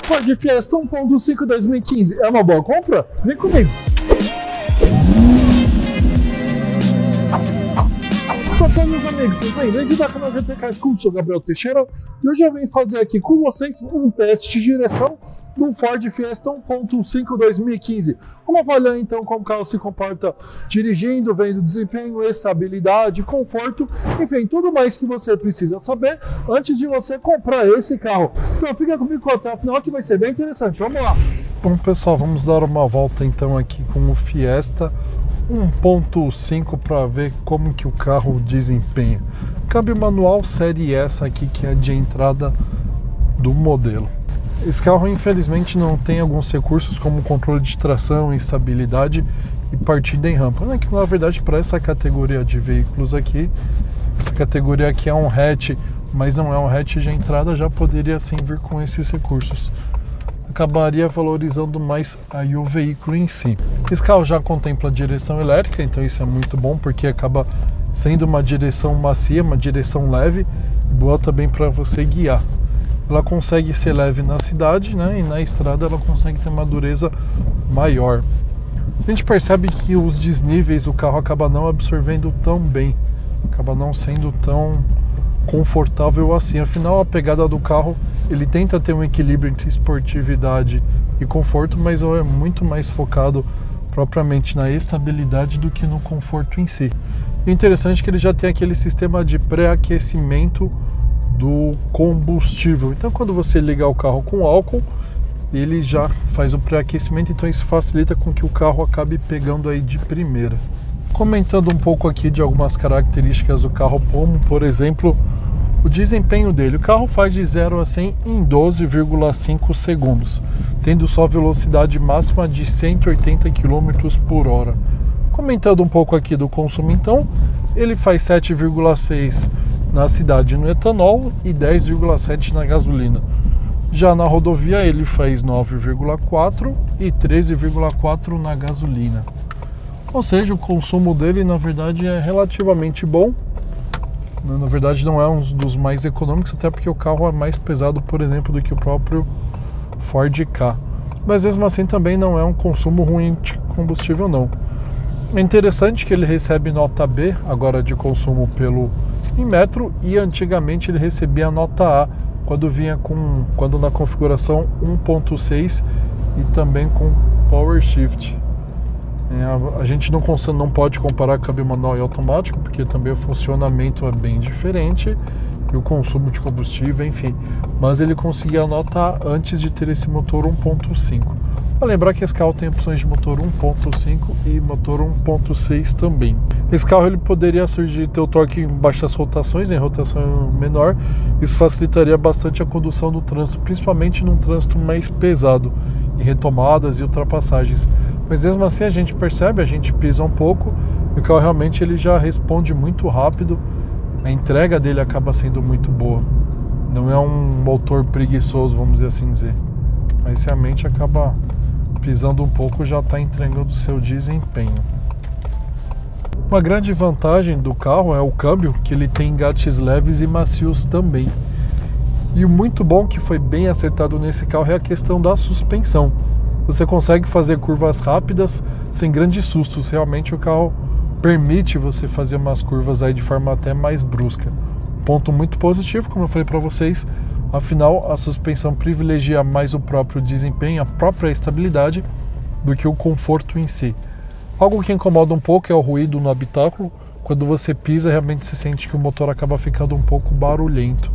Ford Fiesta 1.5 2015 é uma boa compra? Vem comigo! Salve, meus amigos, tudo bem? Bem-vindo ao canal GT Cars Club, sou Gabriel Teixeira e hoje eu venho fazer aqui com vocês um teste de direção do Ford Fiesta 1.5 2015. Vamos avaliar então como o carro se comporta dirigindo, vendo desempenho, estabilidade, conforto, enfim, tudo mais que você precisa saber antes de você comprar esse carro. Então fica comigo até o final que vai ser bem interessante. Vamos lá! Bom, pessoal, vamos dar uma volta então aqui com o Fiesta 1.5 para ver como que o carro desempenha. Câmbio manual série S aqui, que é de entrada do modelo. Esse carro infelizmente não tem alguns recursos como controle de tração, estabilidade e partida em rampa, né? Que na verdade para essa categoria de veículos aqui, essa categoria aqui é um hatch, mas não é um hatch de entrada, já poderia sim vir com esses recursos. Acabaria valorizando mais aí o veículo em si. Esse carro já contempla direção elétrica, então isso é muito bom porque acaba sendo uma direção macia, uma direção leve e boa também para você guiar. Ela consegue ser leve na cidade, né? E na estrada ela consegue ter uma dureza maior. A gente percebe que os desníveis o carro acaba não absorvendo tão bem, acaba não sendo tão confortável assim. Afinal, a pegada do carro, ele tenta ter um equilíbrio entre esportividade e conforto, mas é muito mais focado propriamente na estabilidade do que no conforto em si. E o interessante é que ele já tem aquele sistema de pré-aquecimento do combustível. Então, quando você ligar o carro com álcool, ele já faz o pré-aquecimento, então isso facilita com que o carro acabe pegando aí de primeira. Comentando um pouco aqui de algumas características do carro, como por exemplo o desempenho dele. O carro faz de 0 a 100 em 12,5 segundos, tendo sua velocidade máxima de 180 km por hora. Comentando um pouco aqui do consumo então, ele faz 7,6 na cidade no etanol e 10,7 na gasolina. Já na rodovia ele faz 9,4 e 13,4 na gasolina. Ou seja, o consumo dele na verdade é relativamente bom. Na verdade não é um dos mais econômicos, até porque o carro é mais pesado, por exemplo, do que o próprio Ford Ka. Mas mesmo assim também não é um consumo ruim de combustível não. É interessante que ele recebe nota B agora de consumo pelo Inmetro, e antigamente ele recebia nota A quando na configuração 1.6 e também com Power Shift. A gente não pode comparar câmbio manual e automático, porque também o funcionamento é bem diferente e o consumo de combustível, enfim. Mas ele conseguia a nota A antes de ter esse motor 1.5. Para lembrar que esse carro tem opções de motor 1.5 e motor 1.6 também. Esse carro ele poderia surgir ter o torque em baixas rotações, em rotação menor. Isso facilitaria bastante a condução do trânsito, principalmente num trânsito mais pesado, em retomadas e ultrapassagens. Mas mesmo assim a gente percebe, a gente pisa um pouco e o carro realmente ele já responde muito rápido. A entrega dele acaba sendo muito boa. Não é um motor preguiçoso, vamos assim dizer. Mas realmente acaba pisando um pouco, já está entregando o seu desempenho. Uma grande vantagem do carro é o câmbio, que ele tem engates leves e macios também. E o muito bom que foi bem acertado nesse carro é a questão da suspensão. Você consegue fazer curvas rápidas sem grandes sustos. Realmente o carro permite você fazer umas curvas aí de forma até mais brusca. Ponto muito positivo, como eu falei para vocês. Afinal, a suspensão privilegia mais o próprio desempenho, a própria estabilidade, do que o conforto em si. Algo que incomoda um pouco é o ruído no habitáculo. Quando você pisa, realmente se sente que o motor acaba ficando um pouco barulhento.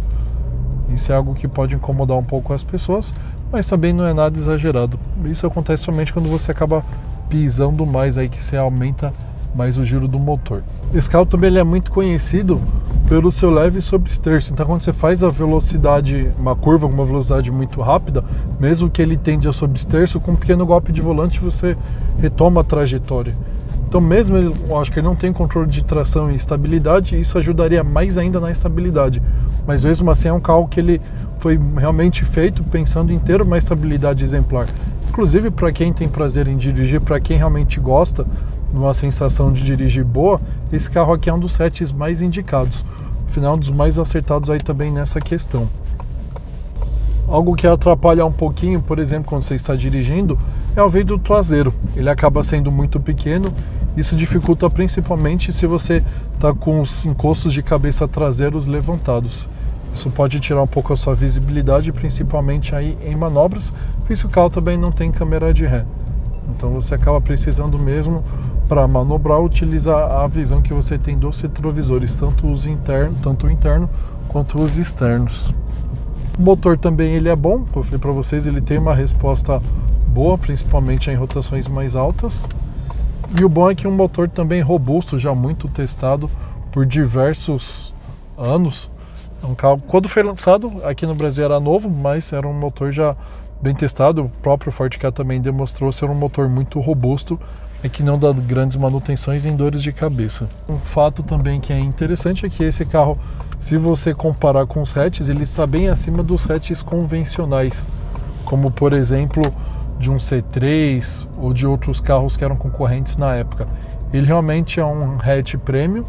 Isso é algo que pode incomodar um pouco as pessoas, mas também não é nada exagerado. Isso acontece somente quando você acaba pisando mais, aí que você aumenta mais o giro do motor. Esse carro também ele é muito conhecido pelo seu leve sobresterço. Então quando você faz a velocidade, uma curva com uma velocidade muito rápida, mesmo que ele tende a sobresterço, com um pequeno golpe de volante você retoma a trajetória. Então mesmo eu acho que ele não tem controle de tração e estabilidade, isso ajudaria mais ainda na estabilidade. Mas mesmo assim é um carro que ele foi realmente feito pensando em ter uma estabilidade exemplar. Inclusive para quem tem prazer em dirigir, para quem realmente gosta de uma sensação de dirigir boa, esse carro aqui é um dos hatches mais indicados. Afinal, um dos mais acertados aí também nessa questão. Algo que atrapalha um pouquinho, por exemplo, quando você está dirigindo, é o vidro traseiro. Ele acaba sendo muito pequeno. Isso dificulta principalmente se você está com os encostos de cabeça traseiros levantados. Isso pode tirar um pouco a sua visibilidade, principalmente aí em manobras, visto que o carro também não tem câmera de ré. Então você acaba precisando mesmo, para manobrar, utilizar a visão que você tem dos retrovisores, tanto o interno quanto os externos. O motor também ele é bom, como eu falei para vocês, ele tem uma resposta boa, principalmente em rotações mais altas. E o bom é que é um motor também robusto, já muito testado por diversos anos. É um carro, quando foi lançado aqui no Brasil era novo, mas era um motor já bem testado. O próprio Ford Ka também demonstrou ser um motor muito robusto e que não dá grandes manutenções em dores de cabeça. Um fato também que é interessante é que esse carro, se você comparar com os hatches, ele está bem acima dos hatches convencionais, como por exemplo de um C3 ou de outros carros que eram concorrentes na época. Ele realmente é um hatch premium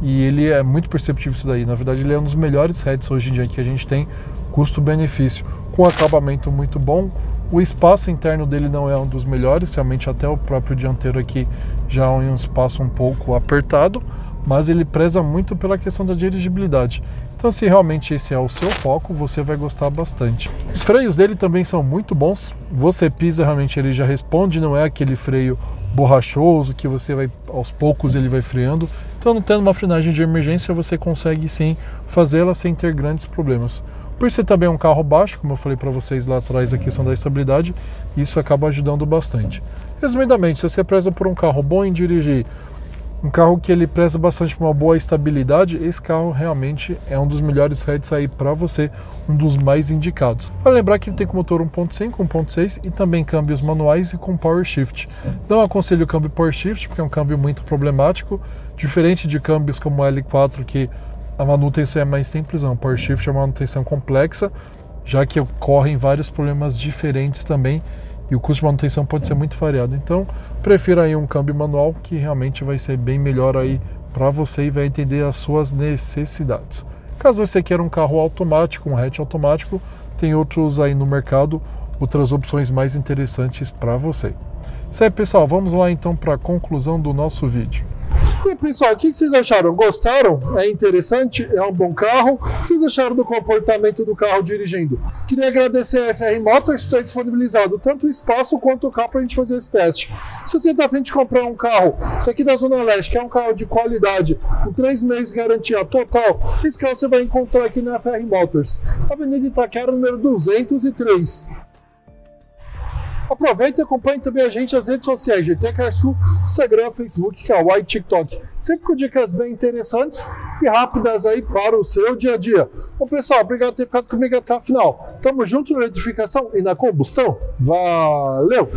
e ele é muito perceptível isso daí. Na verdade, ele é um dos melhores hatches hoje em dia que a gente tem, custo-benefício, com acabamento muito bom. O espaço interno dele não é um dos melhores, realmente até o próprio dianteiro aqui já é um espaço um pouco apertado, mas ele preza muito pela questão da dirigibilidade. Então, se realmente esse é o seu foco, você vai gostar bastante. Os freios dele também são muito bons. Você pisa, realmente ele já responde, não é aquele freio borrachoso que você vai, aos poucos ele vai freando. Então, não tendo uma frenagem de emergência, você consegue sim fazê-la sem ter grandes problemas. Por ser também um carro baixo, como eu falei para vocês lá atrás, a questão da estabilidade, isso acaba ajudando bastante. Resumidamente, se você preza por um carro bom em dirigir, um carro que ele preza bastante por uma boa estabilidade, esse carro realmente é um dos melhores hatches aí para você, um dos mais indicados. Para lembrar que ele tem com motor 1.5, 1.6 e também câmbios manuais e com Power Shift. Não aconselho o câmbio Power Shift porque é um câmbio muito problemático, diferente de câmbios como o L4 que a manutenção é mais simples, não. O Power Shift é uma manutenção complexa, já que ocorrem vários problemas diferentes também e o custo de manutenção pode ser muito variado. Então, prefira aí um câmbio manual que realmente vai ser bem melhor aí para você e vai entender as suas necessidades. Caso você queira um carro automático, um hatch automático, tem outros aí no mercado, outras opções mais interessantes para você. Isso aí, pessoal, vamos lá então para a conclusão do nosso vídeo. E pessoal, o que vocês acharam? Gostaram? É interessante? É um bom carro? O que vocês acharam do comportamento do carro dirigindo? Queria agradecer a FR Motors por ter disponibilizado tanto o espaço quanto o carro para a gente fazer esse teste. Se você está a fim de comprar um carro, esse aqui da Zona Leste, que é um carro de qualidade, com 3 meses de garantia total, esse carro você vai encontrar aqui na FR Motors, Avenida Itaquera, número 203. Aproveita e acompanhe também a gente nas redes sociais, GT Car School, Instagram, Facebook, Kawaii e TikTok. Sempre com dicas bem interessantes e rápidas aí para o seu dia a dia. Bom, pessoal, obrigado por ter ficado comigo até o final. Tamo junto na eletrificação e na combustão. Valeu!